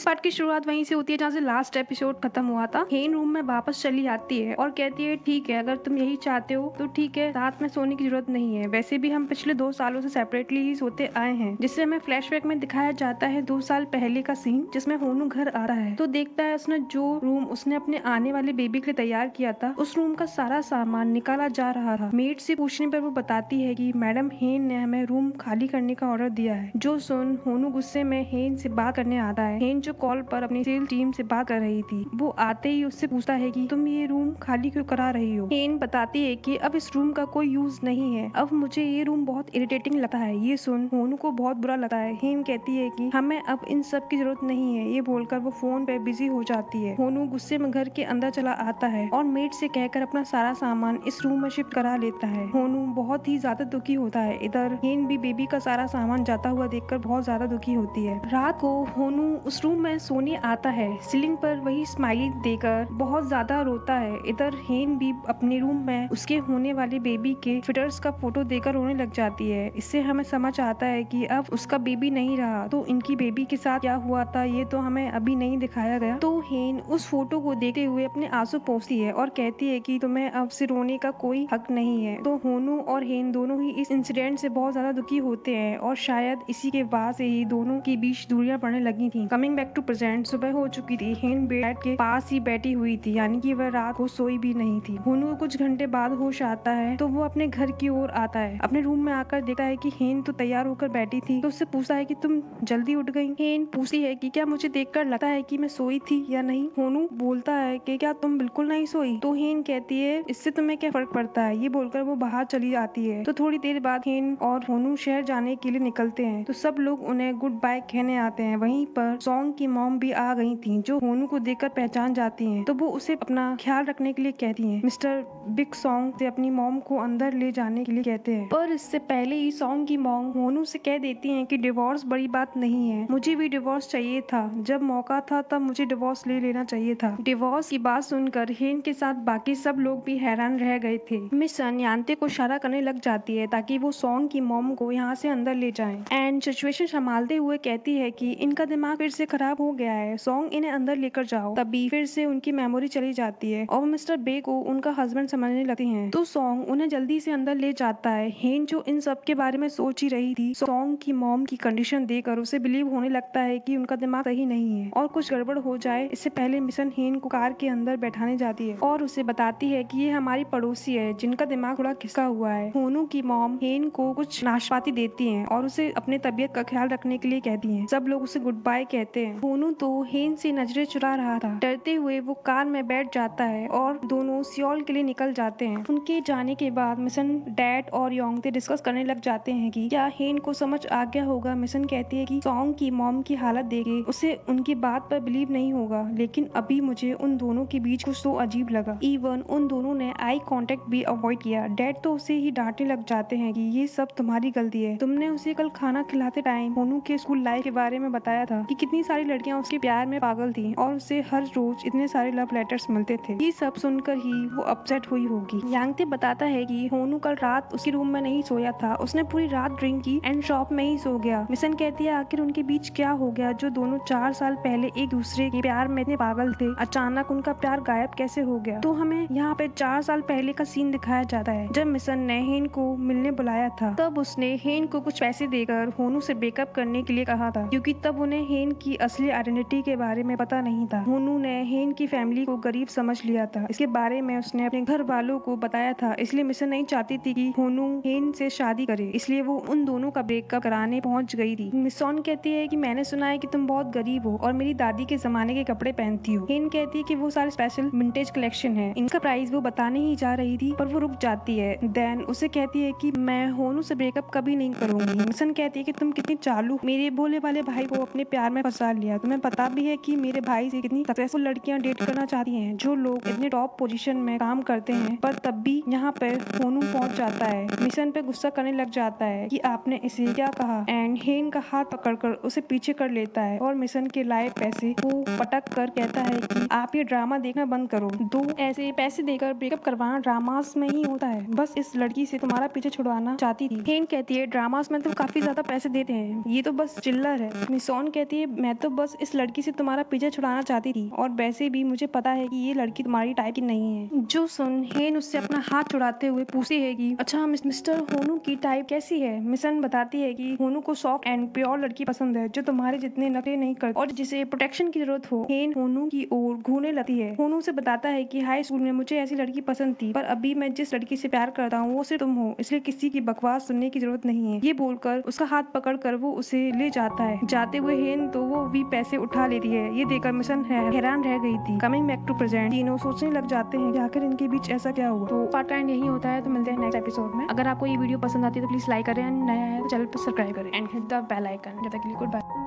इस पार्ट की शुरुआत वहीं से होती है जहाँ से लास्ट एपिसोड खत्म हुआ था। हेन रूम में वापस चली आती है और कहती है ठीक है, अगर तुम यही चाहते हो तो ठीक है, साथ में सोने की जरूरत नहीं है। वैसे भी हम पिछले 2 सालों से सेपरेटली ही सोते आए हैं। जिससे हमें फ्लैशबैक में दिखाया जाता है 2 साल पहले का सीन, जिसमें होनू घर आ रहा है तो देखता है उसने जो रूम उसने अपने आने वाले बेबी के लिए तैयार किया था, उस रूम का सारा सामान निकाला जा रहा था। मेड से पूछने पर वो बताती है कि मैडम हेन ने हमें रूम खाली करने का ऑर्डर दिया है। जो सुन होनू गुस्से में हेन से बात करने आता है। हेन जो कॉल पर अपनी सेल टीम से बात कर रही थी, वो आते ही उससे पूछता है कि तुम ये रूम खाली क्यों करा रही हो। हेन बताती है कि अब इस रूम का कोई यूज नहीं है, अब मुझे ये रूम बहुत इरिटेटिंग लगता है। ये सुन होनू को बहुत बुरा लगता है। हेन कहती है कि हमें अब इन सब की जरूरत नहीं है। ये बोलकर वो फोन पे बिजी हो जाती है। होनू गुस्से में घर के अंदर चला आता है और मेड से कहकर अपना सारा सामान इस रूम में शिफ्ट करा लेता है। होनू बहुत ही ज्यादा दुखी होता है। इधर हेन भी बेबी का सारा सामान जाता हुआ देखकर बहुत ज्यादा दुखी होती है। रात को होनू उस रूम में सोने आता है। सीलिंग पर वही स्माइली देकर बहुत ज्यादा रोता है। इधर हेन भी अपने रूम में उसके होने वाले बेबी के फिटर्स का फोटो देकर रोने लग जाती है। इससे हमें समझ आता है कि अब उसका बेबी नहीं रहा, तो इनकी बेबी के साथ क्या हुआ था ये तो हमें अभी नहीं दिखाया गया। तो हेन उस फोटो को देखते हुए अपने आंसू पोंछती है और कहती है कि तुम्हें अब से रोने का कोई हक नहीं है। तो होनू और हेन दोनों ही इस इंसिडेंट से बहुत ज्यादा दुखी होते हैं और शायद इसी के बाद से ही दोनों के बीच दूरियां पड़ने लगी थी। कमिंग बैक टू प्रेजेंट, सुबह हो चुकी थी। हेन बेड के पास ही बैठी हुई थी, यानी कि वह रात को सोई भी नहीं थी। होनू को कुछ घंटे बाद होश आता है तो वो अपने घर की ओर आता है। अपने रूम में आकर देखता है कि हेन तो तैयार होकर बैठी थी, तो उससे पूछता है कि तुम जल्दी उठ गई। हेन पूछती है कि क्या मुझे देखकर लगता है कि मैं सोई थी या नहीं। होनू बोलता है कि क्या तुम बिल्कुल नहीं सोई। तो हेन कहती है इससे तुम्हें क्या फर्क पड़ता है। ये बोलकर वो बाहर चली आती है। तो थोड़ी देर बाद हेन और होनू शहर जाने के लिए निकलते हैं, तो सब लोग उन्हें गुड बाय कहने आते हैं। वहीं पर सॉन्ग की मॉम भी आ गई थी, जो होनू को देखकर पहचान जाती हैं। तो वो उसे अपना ख्याल रखने के लिए कहती हैं। मिस्टर बिग सॉन्ग से अपनी मॉम को अंदर ले जाने के लिए कहते हैं, पर इससे पहले ही सॉन्ग की मॉम होनू से कह देती हैं कि डिवोर्स बड़ी बात नहीं है, मुझे भी डिवोर्स चाहिए था। जब मौका था तब मुझे डिवोर्स ले लेना चाहिए था। डिवोर्स की बात सुनकर हेन के साथ बाकी सब लोग भी हैरान रह गए थे। मिशन यांते को इशारा करने लग जाती है ताकि वो सॉन्ग की मॉम को यहाँ से अंदर ले जाएं। एंड सिचुएशन संभालते हुए कहती है कि इनका दिमाग फिर से खराब हो गया है, सॉन्ग इन्हें अंदर लेकर जाओ। तभी फिर से उनकी मेमोरी चली जाती है और मिस्टर बे को उनका हस्बैंड समझने लगती हैं। तो सॉन्ग उन्हें जल्दी से अंदर ले जाता है। हेन जो इन सब के बारे में सोच ही रही थी, सॉन्ग की मॉम की कंडीशन देखकर उसे बिलीव होने लगता है कि उनका दिमाग सही नहीं है और कुछ गड़बड़ हो जाए इससे पहले मिशन हेन को कार के अंदर बैठाने जाती है और उसे बताती है कि ये हमारी पड़ोसी है जिनका दिमाग थोड़ा खिसका हुआ है। होनू की मॉम हेन को कुछ नाशपाती देती हैं और उसे अपने तबीयत का ख्याल रखने के लिए कहती हैं। सब लोग उसे गुड बाय कहते हैं। होनू तो हेन से नजरें चुरा रहा था। डरते हुए वो कार में बैठ जाता है और दोनों सियोल के लिए निकल जाते हैं। उनके जाने के बाद मिशन डैड और योंगते डिस्कस करने लग जाते हैं कि क्या हेन को समझ आ गया होगा। मिशन कहती है कि सॉन्ग की मॉम की हालत देखे उसे उनकी बात पर बिलीव नहीं होगा, लेकिन अभी मुझे उन दोनों के बीच कुछ तो अजीब लगा। इवन उन दोनों ने आई कांटेक्ट भी अवॉइड किया। डैड तो उसे ही डांटने लग जाते हैं कि ये सब तुम्हारी गलती है, तुमने उसे कल खाना खिलाते टाइम होनू के स्कूल लाइफ के बारे में बताया था कि कितनी सारी लड़कियां उसके प्यार में पागल थी और उसे हर रोज इतने सारे लव लेटर्स मिलते थे। ये सब सुनकर ही वो अपसेट हुई होगी। यांगते बताता है कि होनू कल रात उसके रूम में नहीं सोया था, उसने पूरी रात ड्रिंक की एंड शॉप में ही सो गया। मिशन कहती है आखिर उनके बीच क्या हो गया जो दोनों 4 साल पहले एक दूसरे के प्यार में इतने पागल थे, अचानक उनका प्यार गायब कैसे हो गया। तो हमें यहाँ पे 4 साल पहले का सीन दिखाया जाता है जब मिशन ने हेन को मिलने बुलाया था। तब उसने हेन को कुछ पैसे देकर होनू से ब्रेकअप करने के लिए कहा था, क्योंकि तब उन्हें हेन की असली आइडेंटिटी के बारे में पता नहीं था। होनू ने हेन की फैमिली को गरीब समझ लिया था, इसके बारे में उसने अपने घर वालों को बताया था। इसलिए मिशन नहीं चाहती थी कि होनू हेन से शादी करे, इसलिए वो उन दोनों का ब्रेकअप कराने पहुंच गई थी। मिशन कहती है कि मैंने सुना है कि तुम बहुत गरीब हो और मेरी दादी के जमाने के कपड़े पहनती हो। हेन कहती है कि वो सारे स्पेशल विंटेज कलेक्शन है, इनका प्राइस वो बताने ही जा रही थी पर वो रुक जाती है। देन उसे कहती है कि मैं होनू से ब्रेकअप कभी नहीं करूंगी। मिशन कहती है कि तुम कितनी चालू, मेरे भोले वाले भाई को अपने प्यार में फंसा लिया। तुम्हें पता भी है कि मेरे भाई से कितनी सक्सेसफुल लड़कियां डेट करना चाहती हैं, जो लोग इतने टॉप पोजीशन में काम करते हैं, पर तब भी यहाँ पर होनू पहुंच जाता है। मिशन पे गुस्सा करने लग जाता है कि आपने इसे क्या कहा एंड हेन का हाथ पकड़कर उसे पीछे कर लेता है और मिशन के लाए पैसे को पटक कर कहता है कि आप ये ड्रामा देखना बंद करो। दो ऐसे पैसे देकर ब्रेकअप करवाना ड्रामास में ही होता है, बस इस लड़की से तुम्हारा पीछे छुड़वाना चाहती थी। हेन कहती है ड्रामास में तो काफी ज्यादा पैसे देते हैं, ये तो बस चिल्लर है। मिशन कहती है मैं तो तो बस इस लड़की से तुम्हारा पीछा छुड़ाना चाहती थी और वैसे भी मुझे पता है कि ये लड़की तुम्हारी टाइप की नहीं है। जो सुन हेन उससे अपना हाथ छुड़ाते हुए पूछती है कि अच्छा मिस्टर होनू की टाइप कैसी है। मिसन बताती है कि होनू को सॉफ्ट एंड प्योर लड़की पसंद है जो तुम्हारे जितने नखरे नहीं करती और जिसे प्रोटेक्शन की जरूरत हो। हेन होनू की ओर घूरने लगती है। होनू से बताता है कि हाई स्कूल में मुझे ऐसी लड़की पसंद थी पर अभी मैं जिस लड़की से प्यार करता हूँ वो सिर्फ तुम हो, इसलिए किसी की बकवास सुनने की जरूरत नहीं है। ये बोलकर उसका हाथ पकड़कर वो उसे ले जाता है। जाते हुए हेन तो वो भी पैसे उठा लेती है। ये देखकर मिशन हैरान रह गई थी। कमिंग बैक टू प्रेजेंट तीनों सोचने लग जाते हैं कि आखिर इनके बीच ऐसा क्या हुआ। तो पार्ट का एंड यही होता है। तो मिलते हैं नेक्स्ट एपिसोड में। अगर आपको ये वीडियो पसंद आती है तो प्लीज लाइक करें, नया है तो चैनल पर सब्सक्राइब करें and hit the bell icon. जब तक के लिए गुड बाय।